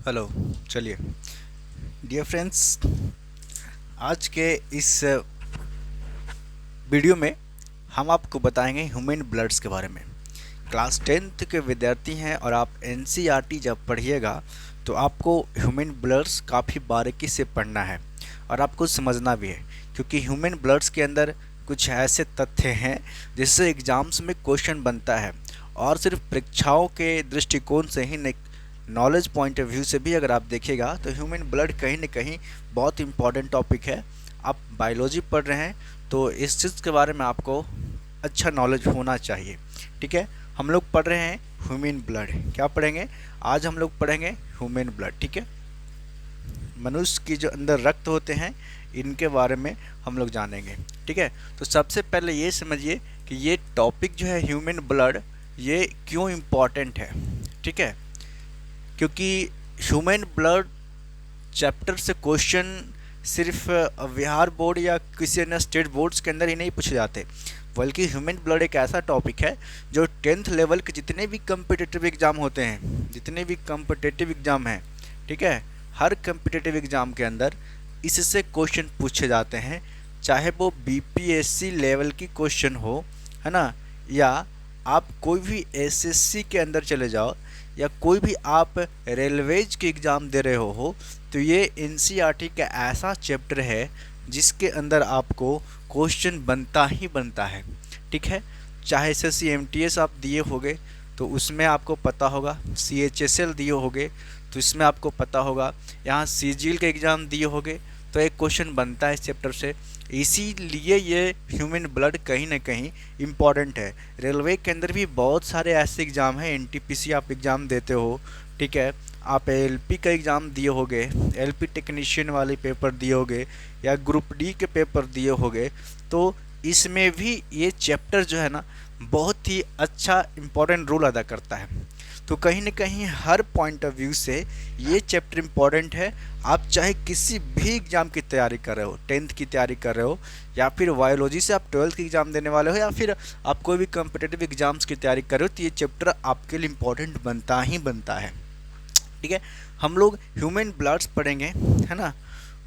Hello. चलिए dear friends, आज के इस वीडियो में हम आपको बताएंगे ह्यूमन ब्लड्स के बारे में। क्लास 10th के विद्यार्थी हैं और आप एनसीईआरटी जब पढ़िएगा तो आपको ह्यूमन ब्लड्स काफ़ी बारीकी से पढ़ना है और आपको समझना भी है, क्योंकि ह्यूमन ब्लड्स के अंदर कुछ ऐसे तथ्य हैं जिससे एग्ज़ाम्स में क्वेश्चन बनता है और सिर्फ परीक्षाओं के दृष्टिकोण से ही नहीं, नॉलेज पॉइंट ऑफ व्यू से भी अगर आप देखिएगा तो ह्यूमन ब्लड कहीं न कहीं बहुत इंपॉर्टेंट टॉपिक है। आप बायोलॉजी पढ़ रहे हैं तो इस चीज़ के बारे में आपको अच्छा नॉलेज होना चाहिए। ठीक है, हम लोग पढ़ रहे हैं ह्यूमन ब्लड। क्या पढ़ेंगे आज? हम लोग पढ़ेंगे ह्यूमन ब्लड। ठीक है, मनुष्य की जो अंदर रक्त होते हैं इनके बारे में हम लोग जानेंगे। ठीक है, तो सबसे पहले ये समझिए कि ये टॉपिक जो है ह्यूमन ब्लड, ये क्यों इम्पॉर्टेंट है। ठीक है, क्योंकि ह्यूमन ब्लड चैप्टर से क्वेश्चन सिर्फ बिहार बोर्ड या किसी अन्य स्टेट बोर्ड्स के अंदर ही नहीं पूछे जाते, बल्कि ह्यूमन ब्लड एक ऐसा टॉपिक है जो 10th लेवल के जितने भी कम्पिटिटिव एग्ज़ाम होते हैं, जितने भी कम्पिटिटिव एग्ज़ाम हैं, ठीक है, हर कम्पिटिटिव एग्ज़ाम के अंदर इससे क्वेश्चन पूछे जाते हैं, चाहे वो बीपीएससी लेवल की क्वेश्चन हो, है ना, या आप कोई भी एसएससी के अंदर चले जाओ या कोई भी आप रेलवेज के एग्ज़ाम दे रहे हो, तो ये एनसीईआरटी का ऐसा चैप्टर है जिसके अंदर आपको क्वेश्चन बनता ही बनता है। ठीक है, चाहे एसएससी एमटीएस आप दिए होगे तो उसमें आपको पता होगा, सीएचएसएल दिए होगे तो इसमें आपको पता होगा, यहाँ सीजीएल के एग्ज़ाम दिए होगे तो एक क्वेश्चन बनता है इस चैप्टर से। इसीलिए ये ह्यूमन ब्लड कहीं ना कहीं इम्पॉर्टेंट है। रेलवे के अंदर भी बहुत सारे ऐसे एग्ज़ाम हैं, एनटीपीसी आप एग्ज़ाम देते हो, ठीक है, आप एलपी का एग्ज़ाम दिए होगे, एलपी टेक्नीशियन वाले पेपर दिए होगे या ग्रुप डी के पेपर दिए होगे, तो इसमें भी ये चैप्टर जो है ना बहुत ही अच्छा इम्पोर्टेंट रोल अदा करता है। तो कहीं ना कहीं हर पॉइंट ऑफ व्यू से ये चैप्टर इम्पॉर्टेंट है। आप चाहे किसी भी एग्ज़ाम की तैयारी कर रहे हो, 10th की तैयारी कर रहे हो, या फिर बायोलॉजी से आप 12th की एग्ज़ाम देने वाले हो, या फिर आप कोई भी कम्पिटिटिव एग्ज़ाम्स की तैयारी कर रहे हो, तो ये चैप्टर आपके लिए इम्पॉर्टेंट बनता ही बनता है। ठीक है, हम लोग ह्यूमन ब्लड्स पढ़ेंगे, है ना,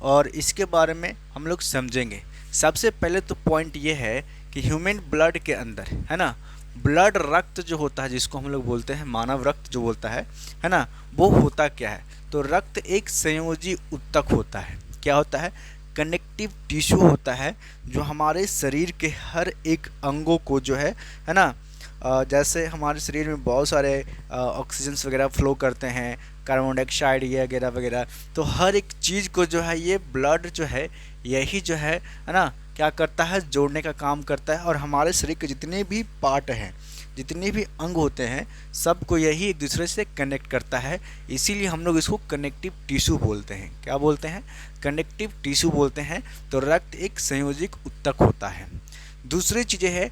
और इसके बारे में हम लोग समझेंगे। सबसे पहले तो पॉइंट ये है कि ह्यूमन ब्लड के अंदर, है ना, ब्लड रक्त जो होता है, जिसको हम लोग बोलते हैं मानव रक्त जो बोलता है ना, वो होता क्या है? तो रक्त एक संयोजी उत्तक होता है। क्या होता है? कनेक्टिव टिश्यू होता है जो हमारे शरीर के हर एक अंगों को जो है ना, जैसे हमारे शरीर में बहुत सारे ऑक्सीजन्स वगैरह फ्लो करते हैं, कार्बन डाइऑक्साइड ये वगैरह वगैरह, तो हर एक चीज़ को जो है ये ब्लड जो है यही जो है ना, क्या करता है? जोड़ने का काम करता है। और हमारे शरीर के जितने भी पार्ट हैं, जितने भी अंग होते हैं, सबको यही एक दूसरे से कनेक्ट करता है। इसीलिए हम लोग इसको कनेक्टिव टिश्यू बोलते हैं। क्या बोलते हैं? कनेक्टिव टिश्यू बोलते हैं। तो रक्त एक संयोजिक उत्तक होता है। दूसरी चीज़ें है,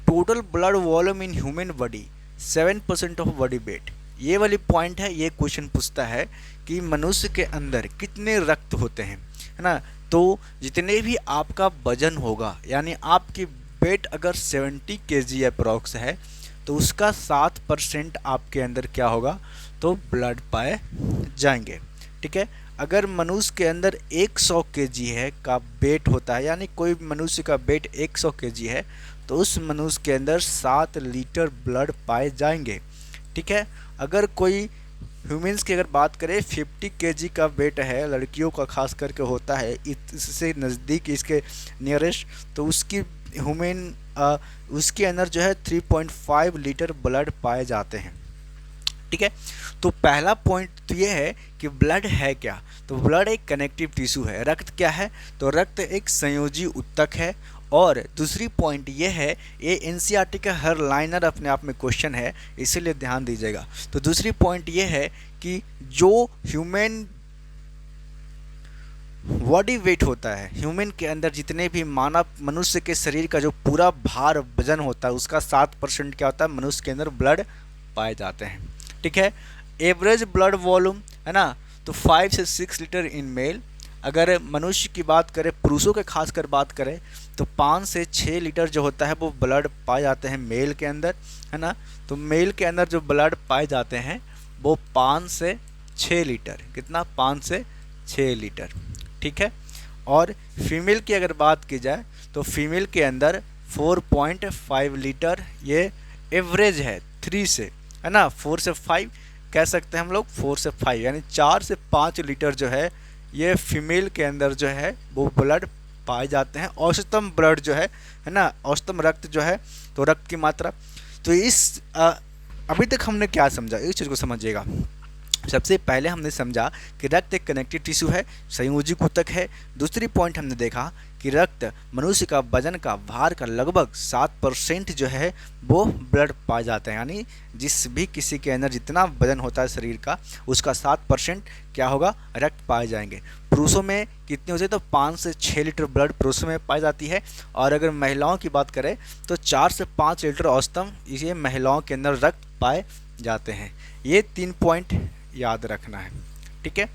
total blood volume in human body 7% of body weight. ये वाली पॉइंट है, ये क्वेश्चन पूछता है कि मनुष्य के अंदर कितने रक्त होते हैं, है ना। तो जितने भी आपका वजन होगा, यानी आपकी वेट अगर 70 kg अप्रॉक्स है, तो उसका 7% आपके अंदर क्या होगा? तो ब्लड पाए जाएंगे। ठीक है, अगर मनुष्य के अंदर 100 kg है का वेट होता है, यानी कोई मनुष्य का वेट 100 kg है, तो उस मनुष्य के अंदर 7 लीटर ब्लड पाए जाएंगे। ठीक है, अगर कोई ह्यूमन्स की अगर बात करें 50 kg का वेट है, लड़कियों का खास करके होता है, इससे नज़दीक इसके नियरेस्ट, तो उसकी ह्यूमन उसके अंदर जो है 3.5 लीटर ब्लड पाए जाते हैं। ठीक है, तो पहला पॉइंट तो ये है कि ब्लड है क्या? तो ब्लड एक कनेक्टिव टिश्यू है। रक्त क्या है? तो रक्त एक संयोजी उत्तक है। और दूसरी पॉइंट ये है, ये एनसीईआरटी का हर लाइनर अपने आप में क्वेश्चन है, इसीलिए ध्यान दीजिएगा। तो दूसरी पॉइंट ये है कि जो ह्यूमन बॉडी वेट होता है, ह्यूमन के अंदर जितने भी मानव मनुष्य के शरीर का जो पूरा भार वजन होता है, उसका 7% क्या होता है? मनुष्य के अंदर ब्लड पाए जाते हैं। ठीक है, एवरेज ब्लड वॉल्यूम, है ना, तो 5 से 6 लीटर इन मेल। अगर मनुष्य की बात करें, पुरुषों के खास कर बात करें, तो 5 से 6 लीटर जो होता है वो ब्लड पाए जाते हैं मेल के अंदर, है ना। तो मेल के अंदर जो ब्लड पाए जाते हैं वो 5 से 6 लीटर। कितना? 5 से 6 लीटर। ठीक है। और फीमेल की अगर बात की जाए तो फीमेल के अंदर 4.5 लीटर ये एवरेज है 3 से, है ना। 4 से 5 कह सकते हैं हम लोग, 4 से 5 यानी 4 से 5 लीटर जो है ये फीमेल के अंदर जो है वो ब्लड पाए जाते हैं। औसतम ब्लड जो है ना, औसतम रक्त जो है, तो रक्त की मात्रा। तो इस अभी तक हमने क्या समझा, इस चीज़ को समझिएगा। सबसे पहले हमने समझा कि रक्त एक कनेक्टिव टिश्यू है, संयोजी ऊतक है। दूसरी पॉइंट हमने देखा कि रक्त मनुष्य का वजन का भार का लगभग 7% जो है वो ब्लड पाया जाता है, यानी जिस भी किसी के अंदर जितना वजन होता है शरीर का उसका 7% क्या होगा? रक्त पाए जाएंगे। पुरुषों में कितनी होती है? तो 5 से 6 लीटर ब्लड पुरुषों में पाई जाती है। और अगर महिलाओं की बात करें तो 4 से 5 लीटर औसतन इसे महिलाओं के अंदर रक्त पाए जाते हैं। ये 3 पॉइंट याद रखना है। ठीक है।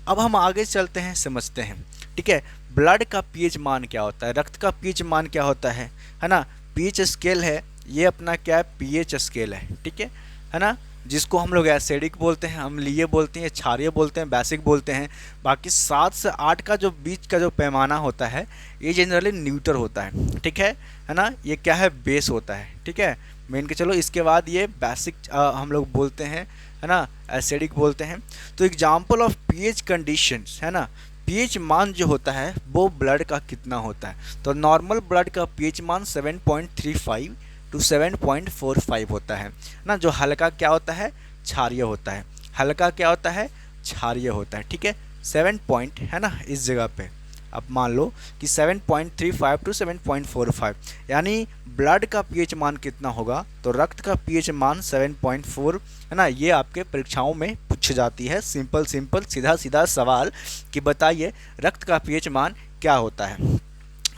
अब हम आगे चलते हैं, समझते हैं। ठीक है। ब्लड का पीएच मान क्या होता है, रक्त का पीएच मान क्या होता है ना। पीएच स्केल है ये अपना, क्या है? पीएच स्केल है। ठीक है ना। जिसको हम लोग एसिडिक बोलते हैं, अम्लीय बोलते हैं, क्षारीय बोलते हैं, बेसिक बोलते हैं। बाकी 7 से 8 का जो बीच का जो पैमाना होता है ये जनरली न्यूट्रल होता है। ठीक है ना। ये क्या है? बेस होता है। ठीक है। मेन के चलो इसके बाद ये बेसिक हम लोग बोलते हैं, है ना, एसिडिक बोलते हैं। तो एग्जाम्पल ऑफ पीएच कंडीशंस, है ना। पीएच मान जो होता है वो ब्लड का कितना होता है? तो नॉर्मल ब्लड का पीएच मान 7.35 टू 7.45 होता है ना। जो हल्का क्या होता है? क्षारीय होता है। हल्का क्या होता है? क्षारीय होता है। ठीक है। 7 पॉइंट, है ना, इस जगह पे अब मान लो कि 7.35 टू 7.45, यानी ब्लड का पीएच मान कितना होगा? तो रक्त का पीएच मान 7.4, है ना। ये आपके परीक्षाओं में पूछ जाती है, सिंपल सीधा सीधा सवाल कि बताइए रक्त का पीएच मान क्या होता है।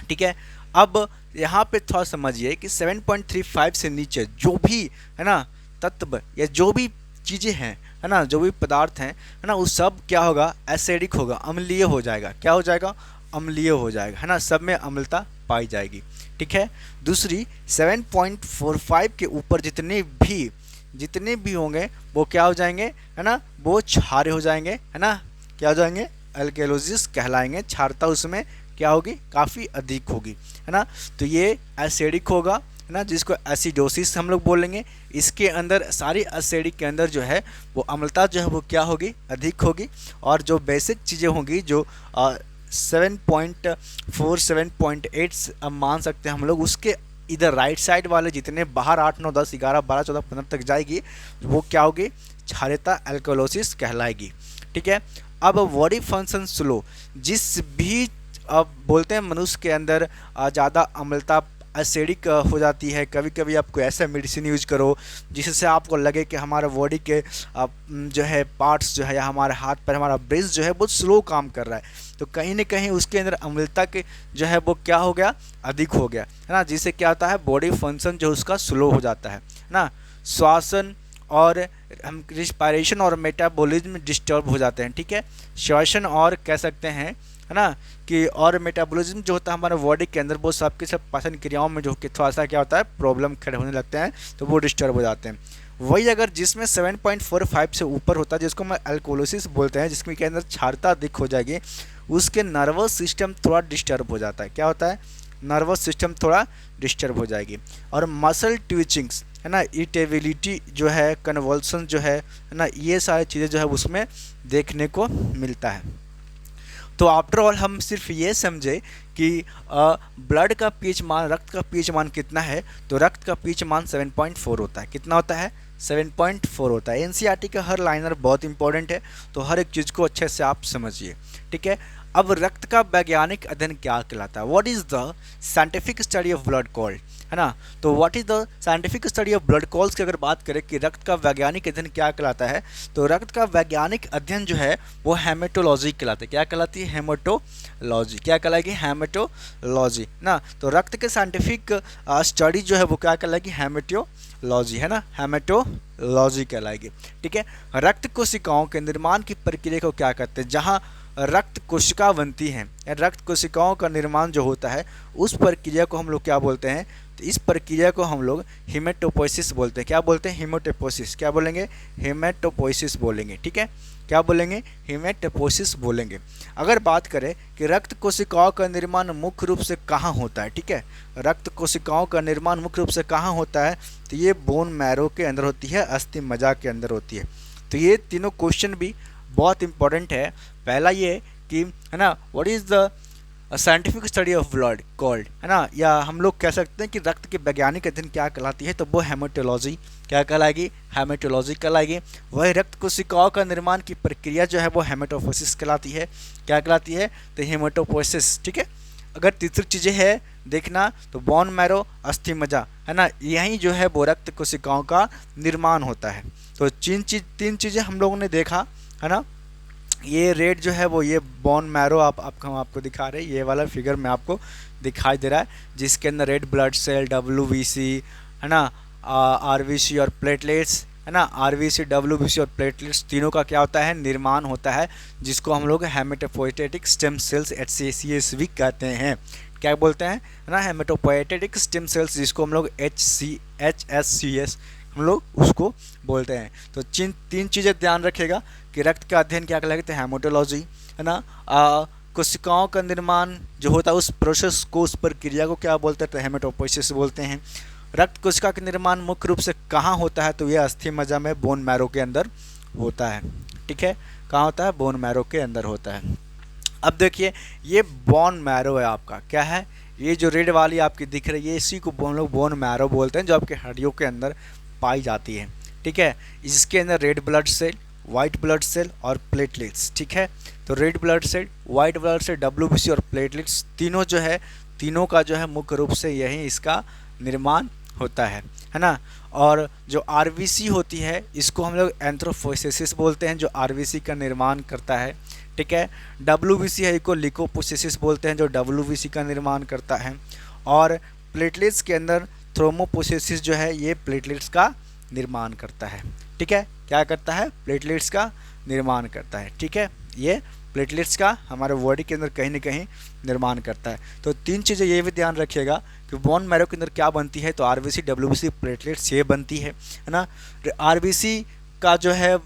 ठीक है। अब यहाँ पे थोड़ा समझिए कि 7.35 से नीचे जो भी, है ना, तत्व या जो भी चीज़ें हैं, है ना, जो भी पदार्थ हैं, है ना, उस सब क्या होगा? एसिडिक होगा, अम्लीय हो जाएगा। क्या हो जाएगा? अम्लीय हो जाएगा, है ना। सब में अम्लता पाई जाएगी। ठीक है। दूसरी 7.45 के ऊपर जितने भी होंगे वो क्या हो जाएंगे? है ना, वो क्षारीय हो जाएंगे, है ना। क्या हो जाएंगे? अल्कलोसिस कहलाएंगे। क्षारता उसमें क्या होगी? काफ़ी अधिक होगी, है ना। तो ये एसिडिक होगा, है ना, जिसको एसिडोसिस हम लोग बोलेंगे। इसके अंदर सारी एसिडिक के अंदर जो है वो अम्लता जो है वो क्या होगी? अधिक होगी। और जो बेसिक चीज़ें होंगी जो 7.4 7.8 अब मान सकते हैं हम लोग, उसके इधर राइट साइड वाले जितने बाहर 8 9 10 11 12 14 15 तक जाएगी वो क्या होगी? क्षारीयता अल्कलोसिस कहलाएगी। ठीक है। अब बॉडी फंक्शन स्लो, जिस भी अब बोलते हैं मनुष्य के अंदर ज़्यादा अम्लता एसिडिक हो जाती है। कभी कभी आपको ऐसा मेडिसिन यूज करो जिससे आपको लगे कि हमारा बॉडी के जो है पार्ट्स जो है या हमारे हाथ पर हमारा ब्रेस्ट जो है बहुत स्लो काम कर रहा है, तो कहीं ना कहीं उसके अंदर अम्लता के जो है वो क्या हो गया? अधिक हो गया, है ना। जिससे क्या होता है? बॉडी फंक्शन जो उसका स्लो हो जाता है ना। श्वसन और हम रिस्पायरेशन और मेटाबॉलिज्म डिस्टर्ब हो जाते हैं। ठीक है। श्वसन और कह सकते हैं, है ना, कि और मेटाबॉलिज्म जो होता है हमारे बॉडी के अंदर वो सबके सब पाचन क्रियाओं में जो कि थोड़ा सा क्या होता है? प्रॉब्लम खड़े होने लगते हैं, तो वो डिस्टर्ब हो जाते हैं। वही अगर जिसमें 7.45 से ऊपर होता है जिसको हम अल्कोलोसिस बोलते हैं, जिसके अंदर क्षारता अधिक हो जाएगी, उसके नर्वस सिस्टम थोड़ा डिस्टर्ब हो जाता है। क्या होता है? नर्वस सिस्टम थोड़ा डिस्टर्ब हो जाएगी। और मसल ट्विचिंग्स, है ना, इरिटेबिलिटी जो है, कन्वल्सन जो है ना, ये सारी चीज़ें जो है उसमें देखने को मिलता है। तो आफ्टर ऑल हम सिर्फ ये समझे कि ब्लड का पीएच मान, रक्त का पीएच मान कितना है? तो रक्त का पीएच मान 7.4 होता है। कितना होता है? 7.4 होता है। एनसीईआरटी का हर लाइनर बहुत इंपॉर्टेंट है, तो हर एक चीज़ को अच्छे से आप समझिए। ठीक है। अब रक्त का वैज्ञानिक अध्ययन क्या कहलाता है? What is the scientific study of blood called, है ना। तो what is the scientific study of blood calls की अगर बात करें कि रक्त का वैज्ञानिक अध्ययन क्या कहलाता है, तो रक्त का वैज्ञानिक अध्ययन जो है वो हेमेटोलॉजी कहलाता है। क्या कहलाती है? हेमेटोलॉजी। क्या कहलाएगी? हेमेटोलॉजी ना। तो रक्त के साइंटिफिक स्टडी जो है वो क्या कहलाएगी? हेमेटोलॉजी, है ना, हेमेटोलॉजी कहलाएगी। ठीक है। रक्त कोशिकाओं के निर्माण की प्रक्रिया को क्या कहते हैं? जहाँ रक्त कोशिका बनती हैं या रक्त कोशिकाओं का निर्माण जो होता है उस प्रक्रिया को हम लोग क्या बोलते हैं? तो इस प्रक्रिया को हम लोग हेमेटोपोइसिस बोलते हैं। क्या बोलते हैं? हेमेटोपोइसिस। क्या बोलेंगे? हेमेटोपोइसिस बोलेंगे। ठीक है, क्या बोलेंगे? हेमेटोपोइसिस बोलेंगे। अगर बात करें कि रक्त कोशिकाओं का निर्माण मुख्य रूप से कहाँ होता है, ठीक है, रक्त कोशिकाओं का निर्माण मुख्य रूप से कहाँ होता है, तो ये बोन मैरो के अंदर होती है, अस्थि मज्जा के अंदर होती है। तो ये तीनों क्वेश्चन भी बहुत इंपॉर्टेंट है। पहला ये कि है ना, what is the scientific study of blood called, है ना, या हम लोग कह सकते हैं कि रक्त के वैज्ञानिक अध्ययन क्या कहलाती है, तो वो हेमेटोलॉजी। क्या कहलाएगी? हेमेटोलॉजी कहलाएगी। वही रक्त कोशिकाओं का निर्माण की प्रक्रिया जो है वो हेमेटोपोइसिस कहलाती है। क्या कहलाती है? तो हेमेटोपोइसिस। ठीक है, अगर तीसरी चीज़ें है देखना तो बोन मैरो, अस्थि मज्जा, है ना, यही जो है वो रक्त कोशिकाओं का निर्माण होता है। तो तीन चीज़ें हम लोगों ने देखा, है ना। ये रेड जो है वो ये बोन मैरो हम आपको दिखा रहे हैं, ये वाला फिगर में आपको दिखाई दे रहा है, जिसके अंदर रेड ब्लड सेल, डब्ल्यूबीसी, है ना, आरबीसी और प्लेटलेट्स, है ना, आरबीसी, डब्ल्यूबीसी और प्लेटलेट्स तीनों का क्या होता है? निर्माण होता है, जिसको हम लोग हेमेटोपोइएटिक स्टेम सेल्स HCS भी कहते हैं। क्या बोलते हैं? है ना, हेमेटोपोइएटिक स्टेम सेल्स, जिसको हम लोग HSCS हम लोग उसको बोलते हैं। तो तीन चीज़ें ध्यान रखेगा कि रक्त का अध्ययन क्या कहलाता है? हेमेटोलॉजी, है ना। कोशिकाओं का निर्माण जो होता है उस प्रोसेस को, उस प्रक्रिया को क्या बोलते हैं? तो हेमेटोपोइसिस बोलते हैं। रक्त कोशिका का निर्माण मुख्य रूप से कहाँ होता है? तो यह अस्थि मज्जा में, बोन मैरो के अंदर होता है। ठीक है, कहाँ होता है? बोन मैरो के अंदर होता है। अब देखिए, ये बोन मैरो है आपका, क्या है? ये जो रेड वाली आपकी दिख रही है, इसी को हम लोग बोन मैरो बोलते हैं, जो आपके हड्डियों के अंदर पाई जाती है। ठीक है, इसके अंदर red blood cell, white blood cell और प्लेटलेट्स। ठीक है, तो red blood cell, white blood cell, WBC और प्लेटलेट्स तीनों जो है, तीनों का जो है मुख्य रूप से यही इसका निर्माण होता है ना। और जो आरबीसी होती है, इसको हम लोग एंथ्रोपोइसिस बोलते हैं, जो आरबीसी का निर्माण करता है। ठीक है, डब्ल्यूबीसी है, इसको लिकोपोसिस बोलते हैं, जो डब्ल्यूबीसी का निर्माण करता है। और प्लेटलेट्स के अंदर थ्रोम्बोपोसिस जो है, ये प्लेटलेट्स का निर्माण करता है। ठीक है, क्या करता है? प्लेटलेट्स का निर्माण करता है। ठीक है, ये प्लेटलेट्स का हमारे बॉडी के अंदर कहीं ना कहीं निर्माण करता है। तो तीन चीज़ें ये भी ध्यान रखिएगा कि बोन मैरो के अंदर क्या बनती है, तो आरबीसी, डब्ल्यूबीसी, प्लेटलेट्स ये बनती है ना। आरबीसी का जो है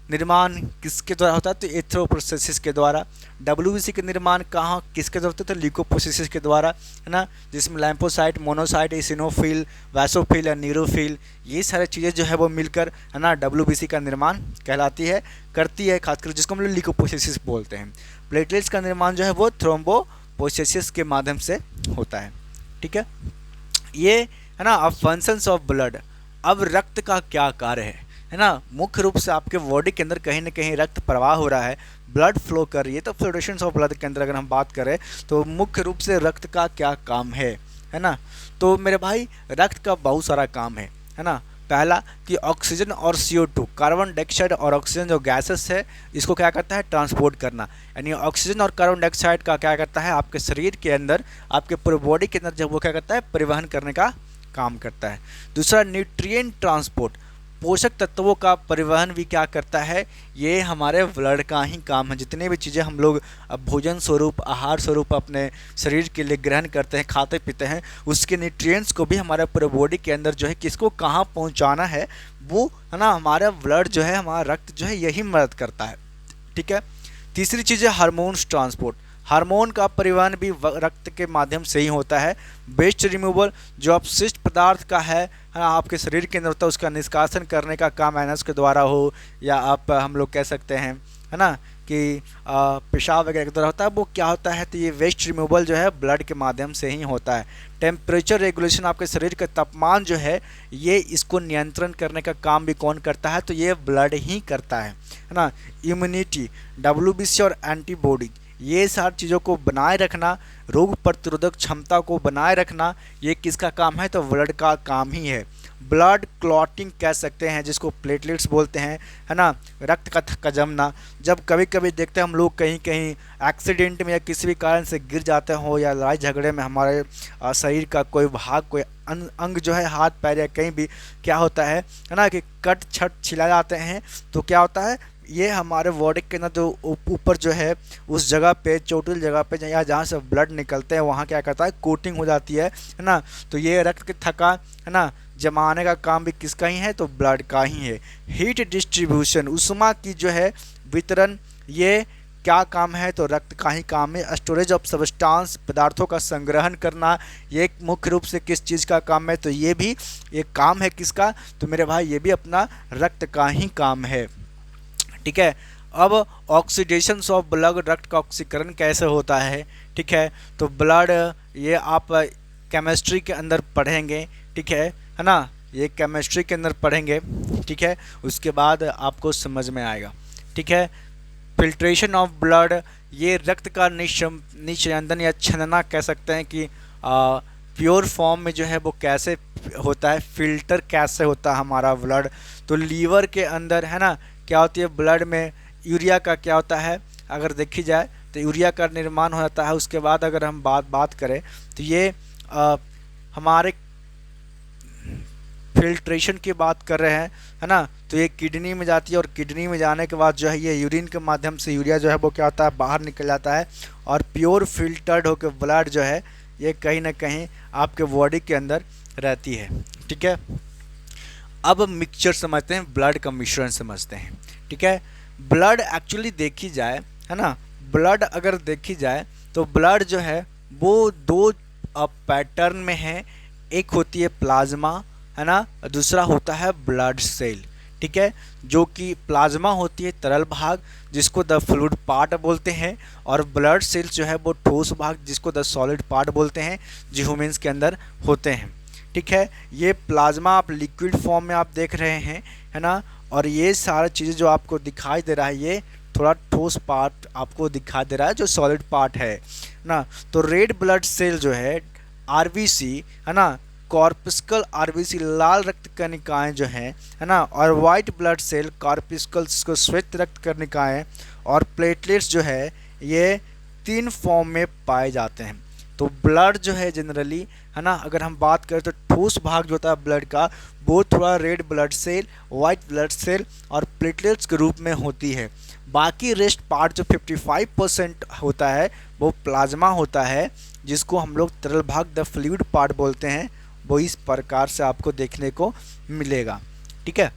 निर्माण किसके द्वारा होता है? तो एथ्रोपोसिस के द्वारा। डब्ल्यूबीसी का निर्माण कहाँ किसके द्वारा होता है? तो लिकोपोसिस के द्वारा, है ना, जिसमें लैम्फोसाइट, मोनोसाइट, इसिनोफिल, वैसोफिल या न्यूरोफिल, ये सारी चीज़ें जो है वो मिलकर, है ना, डब्ल्यूबीसी का निर्माण कहलाती है, करती है, खासकर जिसको हम लोग लिकोपोसिस बोलते हैं। प्लेटलेट्स का निर्माण जो है वो थ्रोम्बोपोसिस के माध्यम से होता है। ठीक है, ये है ना। अब फंक्शंस ऑफ ब्लड, अब रक्त का क्या कार्य है ना। मुख्य रूप से आपके बॉडी के अंदर कहीं ना कहीं रक्त प्रवाह हो रहा है, ब्लड फ्लो कर रही है। तो फ्लोरेशंस ऑफ ब्लड के अंदर अगर हम बात करें तो मुख्य रूप से रक्त का क्या काम है ना। तो मेरे भाई, रक्त का बहुत सारा काम है ना। पहला कि ऑक्सीजन और CO2, कार्बन डाइऑक्साइड और ऑक्सीजन जो गैसेस है, इसको क्या करता है? ट्रांसपोर्ट करना। यानी ऑक्सीजन और कार्बन डाइऑक्साइड का क्या करता है? आपके शरीर के अंदर, आपके पूरे बॉडी के अंदर जब वो क्या करता है? परिवहन करने का काम करता है। दूसरा, न्यूट्रिएंट ट्रांसपोर्ट, पोषक तत्वों का परिवहन भी क्या करता है? ये हमारे ब्लड का ही काम है। जितने भी चीज़ें हम लोग भोजन स्वरूप, आहार स्वरूप अपने शरीर के लिए ग्रहण करते हैं, खाते पीते हैं, उसके न्यूट्रिएंट्स को भी हमारे पूरे बॉडी के अंदर जो है किसको कहाँ पहुँचाना है, वो है ना, हमारा ब्लड जो है, हमारा रक्त जो है, यही मदद करता है। ठीक है, तीसरी चीज़ है हार्मोन्स ट्रांसपोर्ट। हार्मोन का परिवहन भी रक्त के माध्यम से ही होता है। वेस्ट रिमूवल, जो अपशिष्ट पदार्थ का है आपके शरीर के अंदर होता है, उसका निष्कासन करने का काम एनस के द्वारा हो, या आप हम लोग कह सकते हैं, है ना, कि पेशाब वगैरह के द्वारा होता है। वो क्या होता है? तो ये वेस्ट रिमूवल जो है ब्लड के माध्यम से ही होता है। टेम्परेचर रेगुलेशन, आपके शरीर का तापमान जो है, ये इसको नियंत्रण करने का काम भी कौन करता है? तो ये ब्लड ही करता है ना। इम्यूनिटी, WBC और एंटीबॉडी, ये सारी चीज़ों को बनाए रखना, रोग प्रतिरोधक क्षमता को बनाए रखना, ये किसका काम है? तो ब्लड का काम ही है। ब्लड क्लॉटिंग कह सकते हैं, जिसको प्लेटलेट्स बोलते हैं, है ना, रक्त का थक्का जमना। जब कभी कभी देखते हैं हम लोग कहीं कहीं एक्सीडेंट में या किसी भी कारण से गिर जाते हो, या लड़ाई झगड़े में हमारे शरीर का कोई भाग, कोई अंग जो है, हाथ पैर या कहीं भी क्या होता है ना, कि कट छट छिला जाते हैं, तो क्या होता है? ये हमारे बॉडी के अंदर जो ऊपर जो है उस जगह पे, चोटिल जगह पे या जहाँ से ब्लड निकलते हैं वहाँ क्या करता है, कोटिंग हो जाती है ना। तो ये रक्त की थका है ना जमाने का काम भी किसका ही है, तो ब्लड का ही है। हीट डिस्ट्रीब्यूशन, उष्मा की जो है वितरण, ये क्या काम है, तो रक्त का ही काम है। स्टोरेज ऑफ सब्सटेंस, पदार्थों का संग्रहण करना, ये मुख्य रूप से किस चीज़ का काम है, तो ये भी एक काम है किसका, तो मेरे भाई ये भी अपना रक्त का ही काम है। ठीक है। अब ऑक्सीडेशन ऑफ ब्लड, रक्त का ऑक्सीकरण कैसे होता है। ठीक है। तो ब्लड, ये आप केमिस्ट्री के अंदर पढ़ेंगे। ठीक है ना, ये केमिस्ट्री के अंदर पढ़ेंगे। ठीक है, उसके बाद आपको समझ में आएगा। ठीक है। फिल्ट्रेशन ऑफ ब्लड, ये रक्त का निस्यंदन या छनना कह सकते हैं कि प्योर फॉर्म में जो है वो कैसे होता है, फिल्टर कैसे होता है हमारा ब्लड। तो लीवर के अंदर है ना क्या होती है, ब्लड में यूरिया का क्या होता है, अगर देखी जाए तो यूरिया का निर्माण हो जाता है। उसके बाद अगर हम बात करें तो ये हमारे फिल्ट्रेशन की बात कर रहे हैं है ना, तो ये किडनी में जाती है और किडनी में जाने के बाद जो है ये यूरिन के माध्यम से यूरिया जो है वो क्या होता है, बाहर निकल जाता है और प्योर फिल्टर्ड होकर ब्लड जो है ये कहीं ना कहीं आपके बॉडी के अंदर रहती है। ठीक है। अब मिक्सचर समझते हैं, ब्लड का मिश्रण समझते हैं। ठीक है। ब्लड एक्चुअली देखी जाए है ना, ब्लड अगर देखी जाए तो ब्लड जो है वो दो पैटर्न में है। एक होती है प्लाज्मा है ना, दूसरा होता है ब्लड सेल। ठीक है। जो कि प्लाज्मा होती है तरल भाग जिसको द फ्लूइड पार्ट बोलते हैं, और ब्लड सेल्स जो है वो ठोस भाग जिसको द सॉलिड पार्ट बोलते हैं, जो ह्यूमंस के अंदर होते हैं। ठीक है। ये प्लाज्मा आप लिक्विड फॉर्म में आप देख रहे हैं है ना, और ये सारा चीज़ें जो आपको दिखाई दे रहा है ये थोड़ा ठोस पार्ट आपको दिखाई दे रहा है जो सॉलिड पार्ट है ना। तो रेड ब्लड सेल जो है आरबीसी है ना, कॉर्पस्कल आरबीसी लाल रक्त कणिकाएं जो हैं है ना, और वाइट ब्लड सेल कॉर्पस्कल जिसको श्वेत रक्त कणिकाएं, और प्लेटलेट्स जो है ये 3 फॉर्म में पाए जाते हैं। तो ब्लड जो है जनरली है ना, अगर हम बात करें तो ठोस भाग जो होता है ब्लड का वो थोड़ा red blood cell, white blood cell और प्लेटलेट्स के रूप में होती है। बाकी रेस्ट पार्ट जो 55% होता है वो प्लाज्मा होता है, जिसको हम लोग तरल भाग द फ्लूइड पार्ट बोलते हैं। वो इस प्रकार से आपको देखने को मिलेगा। ठीक है।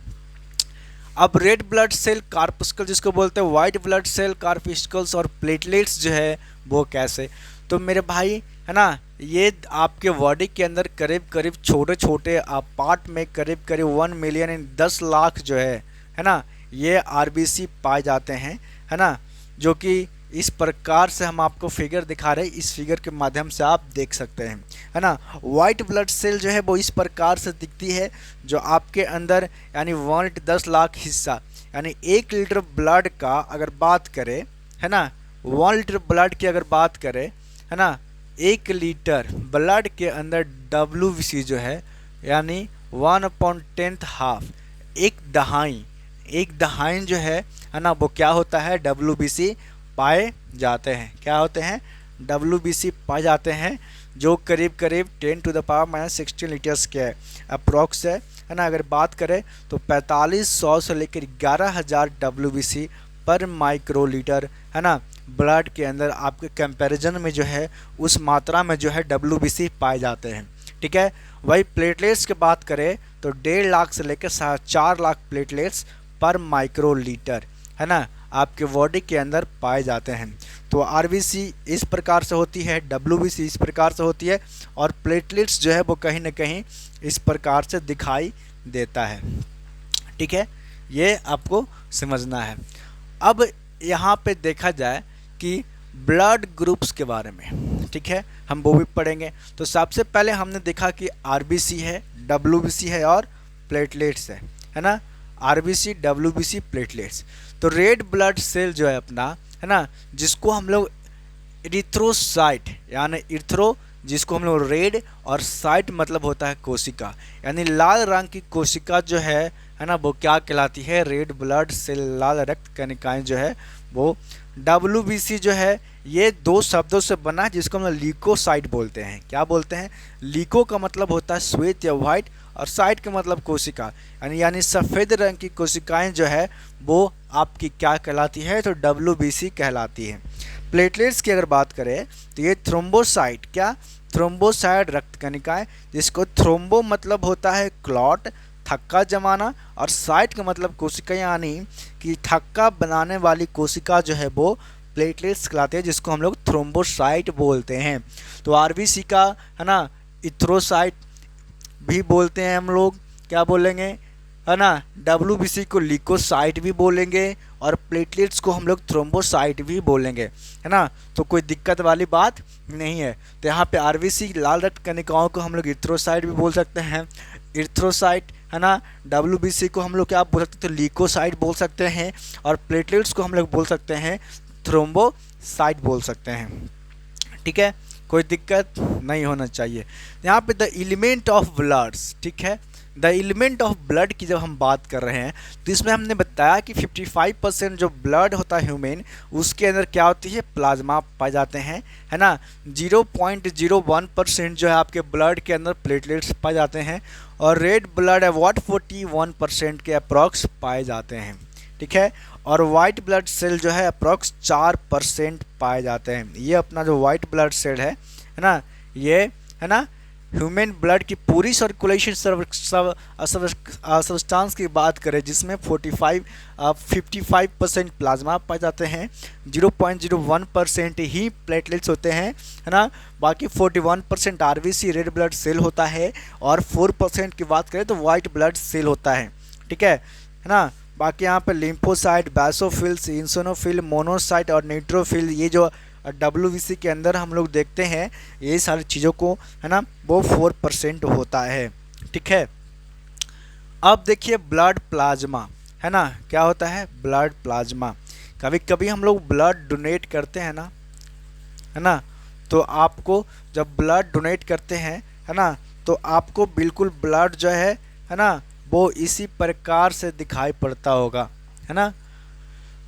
अब रेड ब्लड सेल कार्पस्कल जिसको बोलते हैं, वाइट ब्लड सेल कार्पिस्कल्स, और प्लेटलेट्स जो है वो कैसे, तो मेरे भाई है ना, ये आपके बॉडी के अंदर करीब करीब छोटे छोटे पार्ट में करीब करीब 1 मिलियन 10 लाख जो है ना, ये आरबीसी पाए जाते हैं है ना, जो कि इस प्रकार से हम आपको फिगर दिखा रहे हैं। इस फिगर के माध्यम से आप देख सकते हैं है ना। वाइट ब्लड सेल जो है वो इस प्रकार से दिखती है, जो आपके अंदर यानी 1/10 लाख हिस्सा, यानी 1 लीटर ब्लड का अगर बात करें है ना, 1 लीटर ब्लड की अगर बात करें है ना, 1 लीटर ब्लड के अंदर WBC जो है यानी 1/10 हाफ, एक दहाई जो है ना, वो क्या होता है, WBC पाए जाते हैं। क्या होते हैं, WBC पाए जाते हैं, जो करीब करीब 10⁻⁻16 लीटर्स के अप्रॉक्स है ना। अगर बात करें तो 4500 से लेकर 11,000 WBC पर माइक्रोलीटर है ना, ब्लड के अंदर आपके कंपैरिजन में जो है उस मात्रा में जो है WBC पाए जाते हैं। ठीक है। वही प्लेटलेट्स की बात करें तो 1.5 लाख से लेकर 4 लाख प्लेटलेट्स पर माइक्रोलीटर है ना आपके बॉडी के अंदर पाए जाते हैं। तो आरबीसी इस प्रकार से होती है, WBC इस प्रकार से होती है, और प्लेटलेट्स जो है वो कहीं ना कहीं इस प्रकार से दिखाई देता है। ठीक है, ये आपको समझना है। अब यहाँ पे देखा जाए कि ब्लड ग्रुप्स के बारे में, ठीक है, हम वो भी पढ़ेंगे। तो सबसे पहले हमने देखा कि आरबीसी है, WBC है और प्लेटलेट्स है ना, आरबीसी, WBC, प्लेटलेट्स। तो रेड ब्लड सेल जो है अपना है ना, जिसको हम लोग इरिथ्रोसाइट यानी इर्थ्रो, जिसको हम लोग रेड, और साइट मतलब होता है कोशिका, यानी लाल रंग की कोशिका जो है ना, वो क्या कहलाती है, रेड ब्लड सेल, लाल रक्त कणिकाएं जो है वो। WBC जो है ये 2 शब्दों से बना है, जिसको हम लोग ल्यूकोसाइट बोलते हैं। क्या बोलते हैं, ल्यूको का मतलब होता है श्वेत या वाइट, और साइट का मतलब कोशिका, यानी सफ़ेद रंग की कोशिकाएं जो है वो आपकी क्या कहलाती है, तो WBC कहलाती है। प्लेटलेट्स की अगर बात करें तो ये थ्रोम्बोसाइट, क्या थ्रोम्बोसाइट रक्त कणिकाएं, जिसको थ्रोम्बो मतलब होता है क्लॉट, थक्का जमाना, और साइट का मतलब कोशिका, यानी कि थक्का बनाने वाली कोशिका जो है वो प्लेटलेट्स कहलाते हैं, जिसको हम लोग थ्रोम्बोसाइट बोलते हैं। तो आरबीसी का है ना इथ्रोसाइट भी बोलते हैं हम लोग, क्या बोलेंगे, है ना, WBC को ल्यूकोसाइट भी बोलेंगे और प्लेटलेट्स को हम लोग थ्रोम्बोसाइट भी बोलेंगे, है ना। तो कोई दिक्कत वाली बात नहीं है। तो यहाँ पे आरबीसी लाल रक्त कणिकाओं को हम लोग इथ्रोसाइट भी बोल सकते हैं, इथ्रोसाइट, है ना। WBC को हम लोग क्या बोल सकते हैं, तो ल्यूकोसाइट बोल सकते हैं, और प्लेटलेट्स को हम लोग बोल सकते हैं थ्रोम्बोसाइट बोल सकते हैं। ठीक है, कोई दिक्कत नहीं होना चाहिए। यहाँ पे द एलिमेंट ऑफ ब्लड्स, ठीक है, द एलिमेंट ऑफ ब्लड की जब हम बात कर रहे हैं तो इसमें हमने बताया कि 55% जो ब्लड होता है ह्यूमन, उसके अंदर क्या होती है, प्लाज्मा पाए जाते हैं, है ना। 0.01% जो है आपके ब्लड के अंदर प्लेटलेट्स पाए जाते हैं, और रेड ब्लड है व्हाट 41% के अप्रॉक्स पाए जाते हैं, ठीक है। और वाइट ब्लड सेल जो है अप्रॉक्स 4% पाए जाते हैं। ये अपना जो वाइट ब्लड सेल है ना, ये है ना ह्यूमन ब्लड की पूरी सर्कुलेशन सब्सटेंस की बात करें, जिसमें 55% प्लाज्मा पाए जाते हैं, 0.01% ही प्लेटलेट्स होते हैं, है ना। बाकी 41% आरबीसी रेड ब्लड सेल होता है, और 4% की बात करें तो वाइट ब्लड सेल होता है, ठीक है ना। बाकी यहाँ पे लिम्फोसाइट, बैसोफिल्स, इंसोनोफिल, मोनोसाइट और न्यूट्रोफिल, ये जो WBC के अंदर हम लोग देखते हैं, ये सारी चीज़ों को, है ना, वो 4% होता है, ठीक है। अब देखिए ब्लड प्लाज्मा, है ना, क्या होता है ब्लड प्लाज्मा। कभी कभी हम लोग ब्लड डोनेट करते हैं ना, है ना, तो आपको जब ब्लड डोनेट करते हैं, है ना, तो आपको बिल्कुल ब्लड जो है ना, वो इसी प्रकार से दिखाई पड़ता होगा, है ना।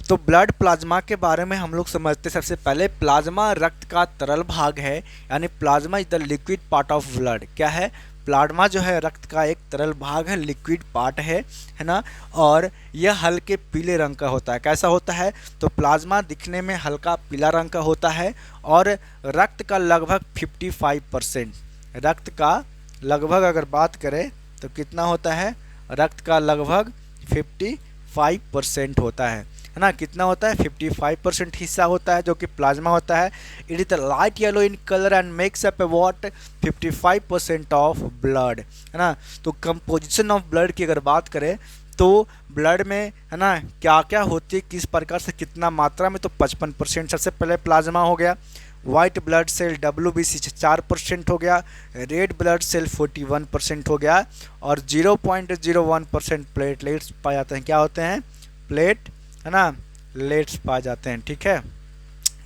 तो ब्लड प्लाज्मा के बारे में हम लोग समझते हैं। सबसे पहले प्लाज्मा रक्त का तरल भाग है, यानी plasma is the liquid part of blood. क्या है, प्लाज्मा जो है रक्त का एक तरल भाग है, लिक्विड पार्ट है ना। और यह हल्के पीले रंग का होता है। कैसा होता है, तो प्लाज्मा दिखने में हल्का पीला रंग का होता है, और रक्त का लगभग 55%, रक्त का लगभग अगर बात करें तो कितना होता है, रक्त का लगभग 55% होता है ना। कितना होता है, 55% हिस्सा होता है जो कि प्लाज्मा होता है। It is light yellow in colour and makes up what 55% of blood, है ना। तो कंपोजिशन ऑफ ब्लड की अगर बात करें तो ब्लड में, है ना, क्या क्या होती है, किस प्रकार से, कितना मात्रा में, तो 55% सबसे पहले प्लाज्मा हो गया। वाइट ब्लड सेल WBC 4% हो गया, रेड ब्लड सेल 41% हो गया, और 0.01% प्लेटलेट्स पाए जाते हैं। क्या होते हैं, प्लेट, है ना, लेट्स पाए जाते हैं, ठीक है।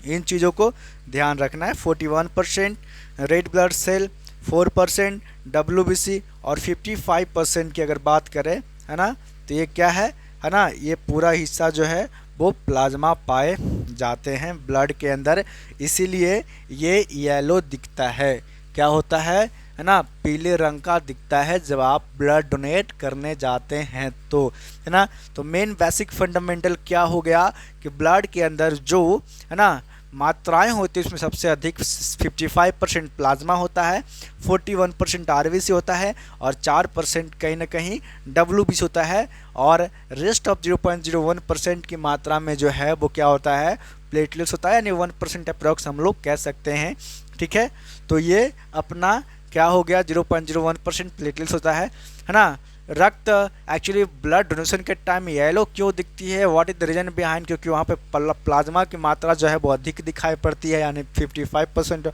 इन चीज़ों को ध्यान रखना है। 41% रेड ब्लड सेल, 4% WBC, और 55% की अगर बात करें, है ना, तो ये क्या है ना, ये पूरा हिस्सा जो है वो प्लाज्मा पाए जाते हैं ब्लड के अंदर, इसीलिए ये येलो दिखता है। क्या होता है ना, पीले रंग का दिखता है जब आप ब्लड डोनेट करने जाते हैं तो, है ना। तो मेन बेसिक फंडामेंटल क्या हो गया कि ब्लड के अंदर जो, है ना, मात्राएं होती है उसमें सबसे अधिक 55% प्लाज्मा होता है, 41% आरबीसी होता है, और 4% कहीं ना कहीं WBC होता है, और रेस्ट ऑफ 0.01% की मात्रा में जो है वो क्या होता है, प्लेटलेट्स होता है, यानी 1% अप्रॉक्स हम लोग कह सकते हैं, ठीक है। तो ये अपना क्या हो गया, 0.01% प्लेटलेट्स होता है ना। रक्त एक्चुअली ब्लड डोनेशन के टाइम येलो क्यों दिखती है, what is the reason behind, क्योंकि वहाँ पे प्लाज्मा की मात्रा जो है वो अधिक दिखाई पड़ती है, यानी 55%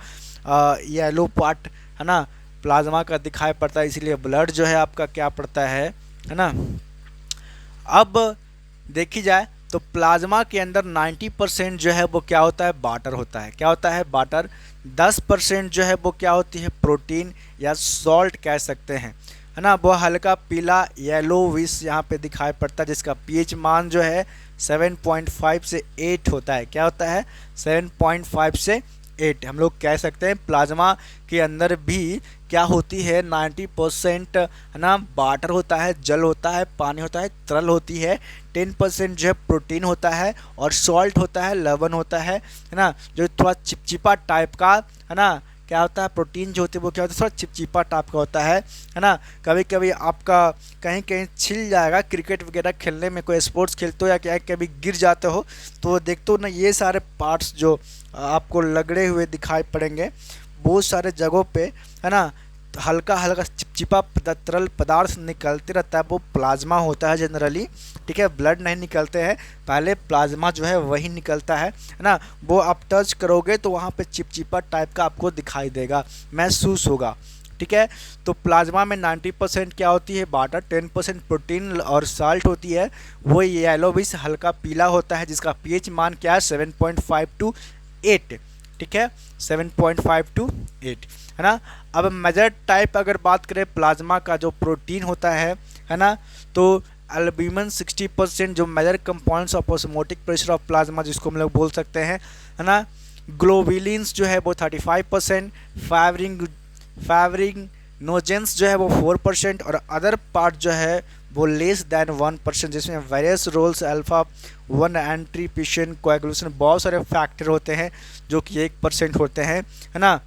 येलो पार्ट, है ना, प्लाज्मा का दिखाई पड़ता है, इसीलिए ब्लड जो है आपका क्या पड़ता है ना। अब देखी जाए तो प्लाज्मा के अंदर 90% जो है वो क्या होता है, वाटर होता है। क्या होता है, वाटर। 10% जो है वो क्या होती है, प्रोटीन या सॉल्ट कह सकते हैं, है ना। वो हल्का पीला येलोविश यहाँ पे दिखाई पड़ता है, जिसका pH मान जो है 7.5 से 8 होता है। क्या होता है, 7.5 से 8 हम लोग कह सकते हैं प्लाज्मा के अंदर भी क्या होती है 90% है ना वाटर होता है, जल होता है, पानी होता है, तरल होती है, 10% जो है प्रोटीन होता है और सॉल्ट होता है, लवण होता है ना, जो थोड़ा चिपचिपा टाइप का है ना क्या होता है, प्रोटीन जो होती है वो क्या होता है थोड़ा चिपचिपा टाइप का होता है ना। कभी कभी आपका कहीं कहीं छिल जाएगा, क्रिकेट वगैरह खेलने में कोई स्पोर्ट्स खेलते हो या क्या कभी गिर जाते हो तो देखते हो ना ये सारे पार्ट्स जो आपको लगड़े हुए दिखाई पड़ेंगे बहुत सारे जगहों पे है ना, हल्का हल्का चिपचिपा तरल पदार्थ निकलते रहता है, वो प्लाज्मा होता है जनरली। ठीक है, ब्लड नहीं निकलते हैं, पहले प्लाज्मा जो है वही निकलता है ना। वो आप टच करोगे तो वहाँ पे चिपचिपा टाइप का आपको दिखाई देगा, महसूस होगा। ठीक है, तो प्लाज्मा में 90% क्या होती है वाटर, 10% प्रोटीन और साल्ट होती है। वो येलोविश हल्का पीला होता है जिसका पीएच मान क्या है 7.5 टू 8। ठीक है, 7.5 टू 8 है ना। अब मेजर टाइप अगर बात करें प्लाज्मा का जो प्रोटीन होता है ना, तो एल्ब्यूमिन 60% जो major compounds of osmotic pressure of plasma जिसको हम लोग बोल सकते हैं है ना। ग्लोबुलिन्स जो है वो 35%, फाइब्रिनोजेंस जो है वो 4% और अदर पार्ट जो है वो लेस दैन 1%, जिसमें वेरियस रोल्स अल्फा 1 एंट्रीपिशन कोएगुलेशन बहुत सारे फैक्टर होते हैं जो कि 1% होते हैं है ना।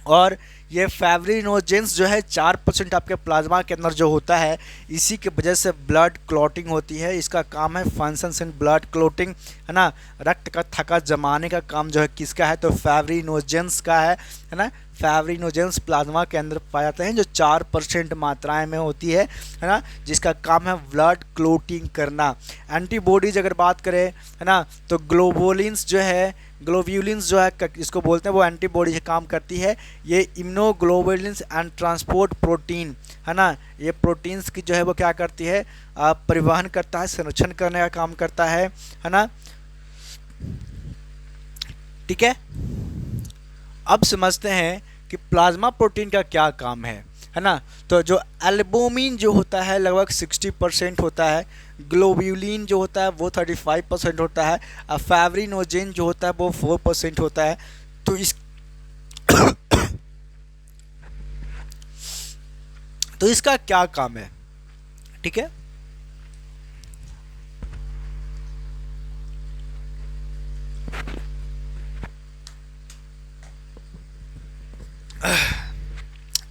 और ये फाइब्रिनोजेंस जो है 4% आपके प्लाज्मा के अंदर जो होता है, इसी की वजह से ब्लड क्लॉटिंग होती है। इसका काम है फंक्शंस इन ब्लड क्लॉटिंग है ना, रक्त का थक्का जमाने का काम जो है किसका है तो फाइब्रिनोजेंस का है ना। फाइब्रिनोजेंस प्लाज्मा के अंदर पाए जाते हैं जो 4% मात्राएं में होती है ना, जिसका काम है ब्लड क्लॉटिंग करना। एंटीबॉडीज अगर बात करें है ना, तो ग्लोबुलिन्स जो है इसको बोलते हैं वो एंटीबॉडी का काम करती है। ये इम्यूनोग्लोबुलिन्स एंड ट्रांसपोर्ट प्रोटीन है ना, ये प्रोटीन्स की जो है वो क्या करती है परिवहन करता है, संरक्षण करने का काम करता है ना। ठीक है, अब समझते हैं कि प्लाज्मा प्रोटीन का क्या काम है ना। तो जो एल्बुमिन जो होता है लगभग 60% होता है, ग्लोब्यूलिन जो होता है वो 35% होता है, फाइब्रिनोजेन जो होता है वो 4% होता है। तो इस तो इसका क्या काम है। ठीक है,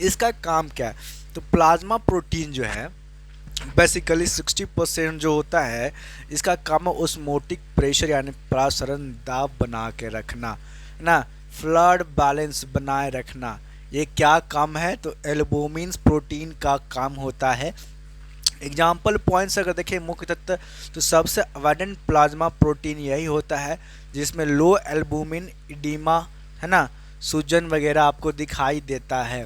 इसका काम क्या है तो प्लाज्मा प्रोटीन जो है बेसिकली 60% जो होता है इसका काम है ऑस्मोटिक प्रेशर यानी प्रसरण दाब बना के रखना ना, फ्लड बैलेंस बनाए रखना। ये क्या काम है तो एल्बुमिन प्रोटीन का काम होता है। एग्जाम्पल पॉइंट्स अगर देखें मुख्य तत्व तो सबसे अवेडेंट प्लाज्मा प्रोटीन यही होता है जिसमें लो एल्बुमिन इडीमा है ना, सूजन वगैरह आपको दिखाई देता है।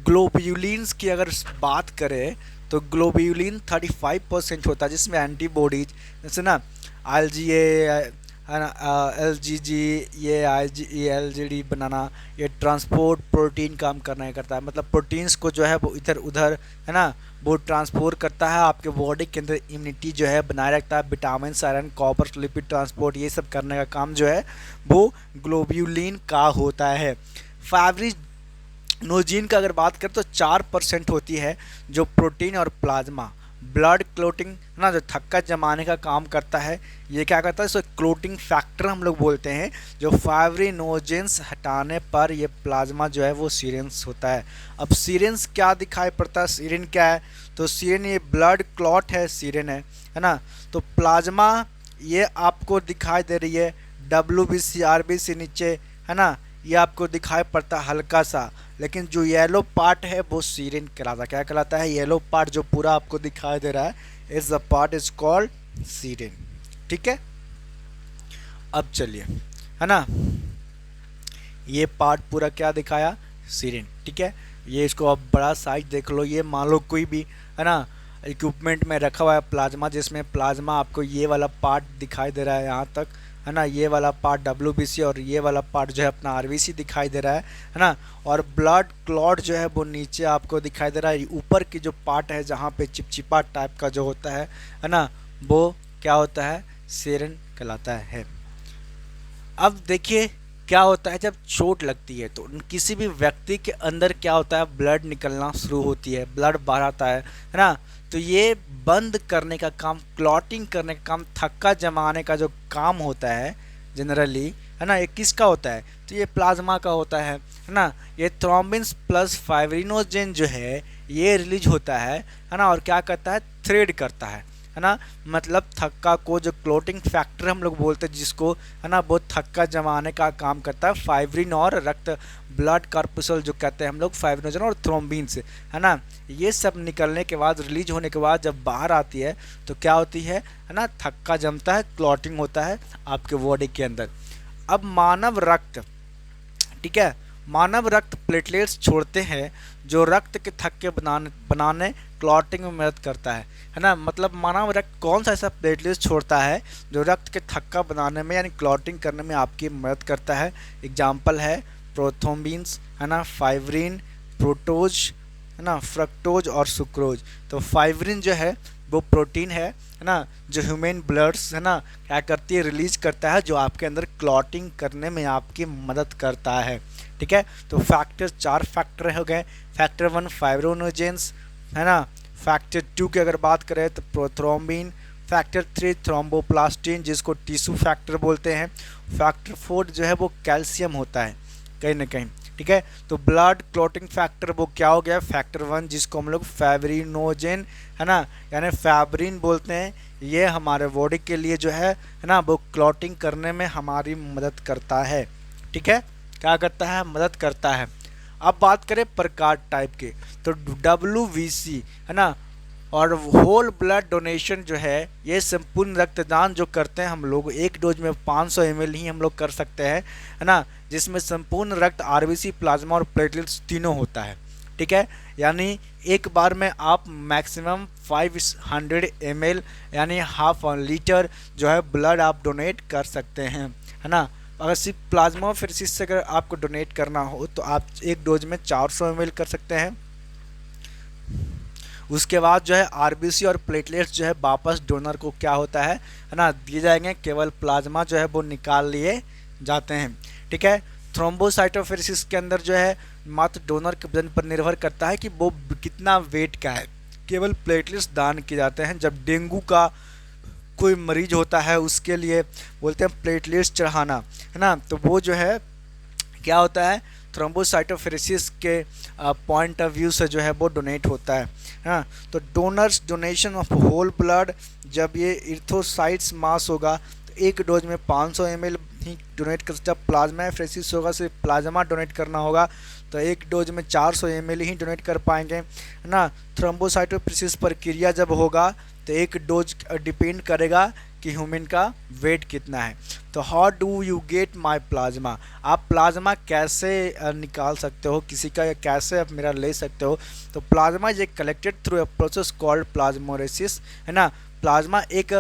ग्लोब्यूलिन्स की अगर बात करें तो ग्लोब्यूलिन 35% होता है जिसमें एंटीबॉडीज जैसे ना IgA है ना, LGG, ये LGD बनाना, ये ट्रांसपोर्ट प्रोटीन काम करता है। मतलब प्रोटीन्स को जो है वो इधर उधर है ना वो ट्रांसपोर्ट करता है, आपके बॉडी के अंदर इम्यूनिटी जो है बनाए रखता है, vitamin iron copper lipid transport ये सब करने का काम जो है वो ग्लोब्यूलिन का होता है। फाइब्रिनोजेन का अगर बात करें तो 4% होती है जो प्रोटीन और प्लाज्मा ब्लड क्लोटिंग ना जो थक्का जमाने का काम करता है। ये क्या करता है इसको क्लोटिंग फैक्टर हम लोग बोलते हैं। जो फाइब्रिनोजेंस हटाने पर ये प्लाज्मा जो है वो सीरेंस होता है। अब सीरेंस क्या दिखाई पड़ता है, सीरेन क्या है तो सीरेन ये ब्लड क्लॉट है, सीरेन है ना। तो प्लाज्मा ये आपको दिखाई दे रही है WBC RBC नीचे है ना, ये आपको दिखाई पड़ता है हल्का सा, लेकिन जो येलो पार्ट है वो सीरेन कहलाता है। क्या कहलाता है, येलो पार्ट जो पूरा आपको दिखाई दे रहा है is the part is called serum. ठीक है, अब चलिए है ना, ये पार्ट पूरा क्या दिखाया सीरेन। ठीक है, ये इसको अब बड़ा साइज देख लो, ये मान लो कोई भी है ना इक्विपमेंट में रखा हुआ है प्लाज्मा, जिसमें प्लाज्मा आपको ये वाला पार्ट दिखाई दे रहा है यहाँ तक है ना, ये वाला पार्ट WBC और ये वाला पार्ट जो है अपना RBC दिखाई दे रहा है ना। और ब्लड क्लॉट जो है वो नीचे आपको दिखाई दे रहा है। ऊपर की जो पार्ट है जहाँ पे चिपचिपा टाइप का जो होता है ना, वो क्या होता है सीरेन कहलाता है। अब देखिए क्या होता है जब चोट लगती है तो किसी भी व्यक्ति के अंदर क्या होता है, ब्लड निकलना शुरू होती है, ब्लड बाहर आता है ना। तो ये बंद करने का काम, क्लॉटिंग करने का काम, थक्का जमाने का जो काम होता है जनरली, है ना, ये किसका होता है, तो ये प्लाज्मा का होता है ना। ये थ्रोम्बिन्स प्लस फाइब्रिनोजेन जो है ये रिलीज होता है ना, और क्या करता है, थ्रेड करता है ना। मतलब थक्का को, जो क्लोटिंग फैक्टर हम लोग बोलते हैं जिसको, है ना, वो थक्का जमाने का काम करता है फाइब्रिन और रक्त, ब्लड कार्पुसल जो कहते हैं हम लोग, फाइब्रिनोजन और थ्रोम्बिन्स, है ना। ये सब निकलने के बाद, रिलीज होने के बाद जब बाहर आती है तो क्या होती है ना, थक्का जमता है, क्लॉटिंग होता है आपके बॉडी के अंदर। अब मानव रक्त, ठीक है, मानव रक्त प्लेटलेट्स छोड़ते हैं जो रक्त के थक्के बनाने क्लॉटिंग में मदद करता है ना। मतलब मानव रक्त कौन सा ऐसा प्लेटलेट्स छोड़ता है जो रक्त के थक्का बनाने में यानी क्लॉटिंग करने में आपकी मदद करता है। एग्जाम्पल है प्रोथ्रोम्बिन्स, है ना, फाइब्रिन, प्रोटोज, है ना, फ्रक्टोज और सुक्रोज। तो फाइब्रिन जो है वो प्रोटीन है ना, जो ह्यूमन ब्लड्स, है ना, क्या करती है, रिलीज करता है, जो आपके अंदर क्लॉटिंग करने में आपकी मदद करता है। ठीक है, तो फैक्टर, 4 फैक्टर हो गए। फैक्टर 1 फाइब्रिनोजेंस, है ना। फैक्टर 2 की अगर बात करें तो प्रोथ्रोम्बिन। फैक्टर 3 थ्रोम्बोप्लास्टिन जिसको टिश्यू फैक्टर बोलते हैं। फैक्टर 4 जो है वो कैल्शियम होता है कहीं ना कहीं। ठीक है, तो ब्लड क्लॉटिंग फैक्टर वो क्या हो गया, फैक्टर 1 जिसको हम लोग फाइब्रिनोजेन, है ना, यानी फैब्रिन बोलते हैं। ये हमारे बॉडी के लिए जो है ना, वो क्लॉटिंग करने में हमारी मदद करता है। ठीक है, क्या करता है, मदद करता है। अब बात करें प्रकार टाइप के, तो WBC, है ना, और होल ब्लड डोनेशन जो है, ये संपूर्ण रक्तदान जो करते हैं हम लोग, एक डोज में 500 ml ही हम लोग कर सकते हैं, है ना, जिसमें संपूर्ण रक्त, RBC, प्लाज्मा और प्लेटलेट्स तीनों होता है। ठीक है, यानी एक बार में आप मैक्सिमम 500 ml यानी हाफ लीटर जो है ब्लड आप डोनेट कर सकते हैं, है ना। अगर सिर्फ प्लाज्मा फेरेसिस से अगर आपको डोनेट करना हो तो आप एक डोज में 400 ml कर सकते हैं। उसके बाद जो है RBC और प्लेटलेट्स जो है वापस डोनर को क्या होता है ना, दिए जाएंगे, केवल प्लाज्मा जो है वो निकाल लिए जाते हैं। ठीक है, थ्रोम्बोसाइटोफेरेसिस के अंदर जो है मात्र डोनर के वजन पर निर्भर करता है कि वो कितना वेट का है, केवल प्लेटलेट्स दान किए जाते हैं। जब डेंगू का कोई मरीज होता है उसके लिए बोलते हैं प्लेटलेट्स चढ़ाना, है ना, तो वो जो है क्या होता है, थ्रोम्बोसाइटोफेरेसिस के पॉइंट ऑफ व्यू से जो है वो डोनेट होता है। हाँ, तो donors donation of whole blood, जब ये इर्थोसाइट्स मास होगा तो एक डोज में 500 ml ही डोनेट कर। जब प्लाज्मा फेरेसिस होगा, सिर्फ प्लाज्मा डोनेट करना होगा तो एक डोज में 400 ml ही डोनेट कर पाएंगे, है ना। थ्रोम्बोसाइटोफेरेसिस प्रक्रिया जब होगा तो एक डोज डिपेंड करेगा कि ह्यूमन का वेट कितना है। तो how do you get my plasma, आप प्लाज्मा कैसे निकाल सकते हो, किसी का कैसे आप मेरा ले सकते हो। तो plasma is collected through a process called plasmapheresis, है ना। प्लाज्मा एक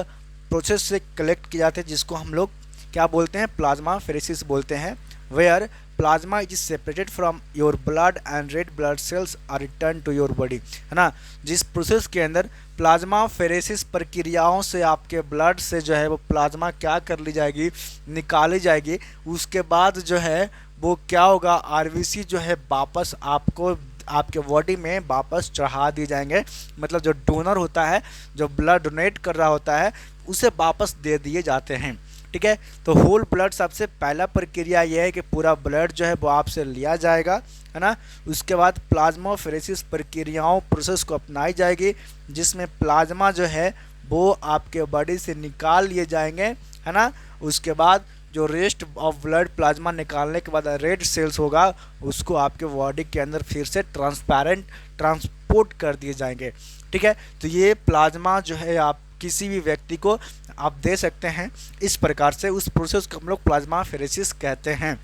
प्रोसेस से कलेक्ट किया जाते हैं जिसको हम लोग क्या बोलते हैं, प्लाज्मा फेरेसिस बोलते हैं। Where plasma is separated from your blood and red blood cells are return to your body, है ना। जिस प्रोसेस के अंदर प्लाज्मा फेरेसिस प्रक्रियाओं से आपके ब्लड से जो है वो प्लाज्मा क्या कर ली जाएगी, निकाली जाएगी। उसके बाद जो है वो क्या होगा, RBC जो है वापस आपको आपके बॉडी में वापस चढ़ा दिए जाएंगे। मतलब जो डोनर होता है, जो ब्लड डोनेट कर रहा होता है, उसे वापस दे दिए जाते हैं। ठीक है, तो होल ब्लड सबसे पहला प्रक्रिया यह है कि पूरा ब्लड जो है वो आपसे लिया जाएगा, है ना। उसके बाद प्लाज्मा फेरेसिस प्रक्रियाओं प्रोसेस को अपनाई जाएगी जिसमें प्लाज्मा जो है वो आपके बॉडी से निकाल लिए जाएंगे, है ना। उसके बाद जो रेस्ट ऑफ ब्लड प्लाज्मा निकालने के बाद रेड सेल्स होगा उसको आपके बॉडी के अंदर फिर से ट्रांसपोर्ट कर दिए जाएंगे। ठीक है, तो ये प्लाज्मा जो है आप किसी भी व्यक्ति को आप दे सकते हैं इस प्रकार से। उस प्रोसेस को हम लोग प्लाज्मा फेरेसिस कहते हैं।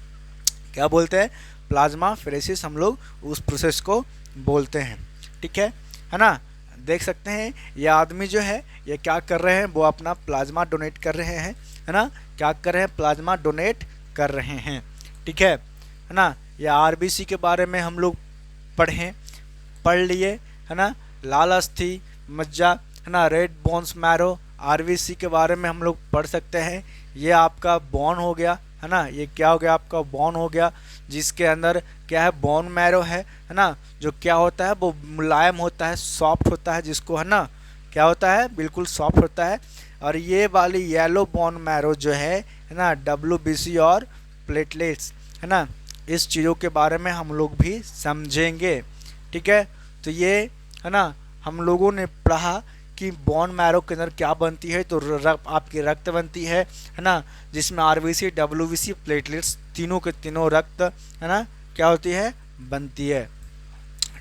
क्या बोलते हैं, प्लाज्मा फेरेसिस हम लोग उस प्रोसेस को बोलते हैं। ठीक है ना। देख सकते हैं ये आदमी जो है ये क्या कर रहे हैं, वो अपना प्लाज्मा डोनेट कर रहे हैं, है ना। क्या कर रहे हैं, प्लाज्मा डोनेट कर रहे हैं। ठीक है ना। ये RBC के बारे में हम लोग पढ़ लिए, है ना। लाल अस्थि मज्जा, है ना, रेड बोन्स मैरो, RBC के बारे में हम लोग पढ़ सकते हैं। ये आपका बोन हो गया, है ना। ये क्या हो गया, आपका बोन हो गया, जिसके अंदर क्या है, बोन मैरो है ना, जो क्या होता है वो मुलायम होता है, सॉफ्ट होता है, जिसको है ना क्या होता है, बिल्कुल सॉफ्ट होता है। और ये वाली येलो बोन मैरो जो है ना, WBC और प्लेटलेट्स, है ना, इस चीज़ों के बारे में हम लोग भी समझेंगे। ठीक है, तो ये है ना, हम लोगों ने पढ़ा कि बोन मैरो के अंदर क्या बनती है, तो आपकी रक्त बनती है ना, जिसमें RBC, WBC, प्लेटलेट्स तीनों के तीनों रक्त है ना क्या होती है, बनती है।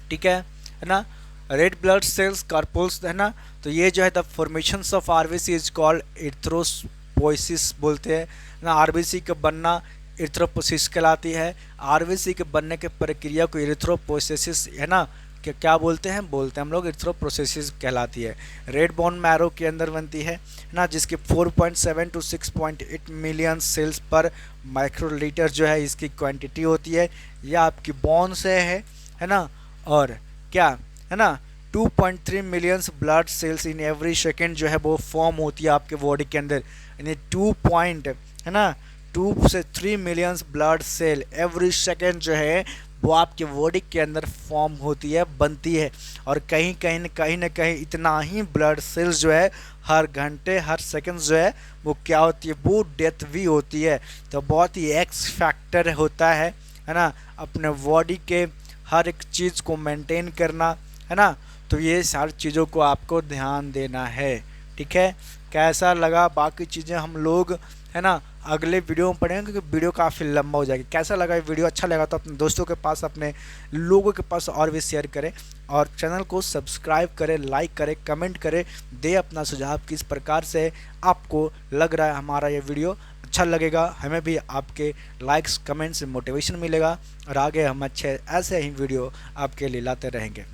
ठीक है ना। रेड ब्लड सेल्स कार्पोल्स है ना, तो ये जो है the formation of RBC is called erythropoiesis बोलते हैं ना। RBC का बनना एरिथ्रोपोसिस कहलाती है। RBC के बनने की प्रक्रिया को एरिथ्रोपोसिस है ना क्या बोलते हैं, हम लोग एरिथ्रोपोसिस कहलाती है। रेड बोन मैरो के अंदर बनती है ना, जिसके 4.7 टू 6.8 मिलियन सेल्स पर माइक्रोलीटर जो है इसकी क्वांटिटी होती है। यह आपकी बोन से है ना। और क्या है ना, 2.3 millions blood cells in every second जो है वो फॉर्म होती है आपके बॉडी के अंदर, यानी 2 पॉइंट है ना 2 से 3 millions blood cell every second जो है वो आपके बॉडी के अंदर फॉर्म होती है, बनती है। और कहीं ना कहीं इतना ही ब्लड सेल्स जो है हर घंटे हर सेकंड जो है वो क्या होती है, वो डेथ भी होती है। तो बहुत ही एक्स फैक्टर होता है ना, अपने बॉडी के हर एक चीज़ को मेंटेन करना, है ना। तो ये सारी चीज़ों को आपको ध्यान देना है। ठीक है, कैसा लगा, बाकी चीज़ें हम लोग है ना अगले वीडियो में पढ़ेंगे, क्योंकि वीडियो काफ़ी लंबा हो जाएगा। कैसा लगा ये वीडियो, अच्छा लगा तो अपने दोस्तों के पास, अपने लोगों के पास और भी शेयर करें, और चैनल को सब्सक्राइब करें, लाइक करें, कमेंट करें, दे अपना सुझाव किस प्रकार से आपको लग रहा है हमारा ये वीडियो। अच्छा लगेगा, हमें भी आपके लाइक्स कमेंट से मोटिवेशन मिलेगा, और आगे हम अच्छे ऐसे ही वीडियो आपके लिए लाते रहेंगे।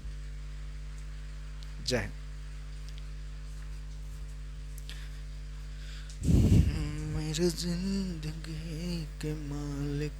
जय हिंद। मेरी जिंदगी के मालिक।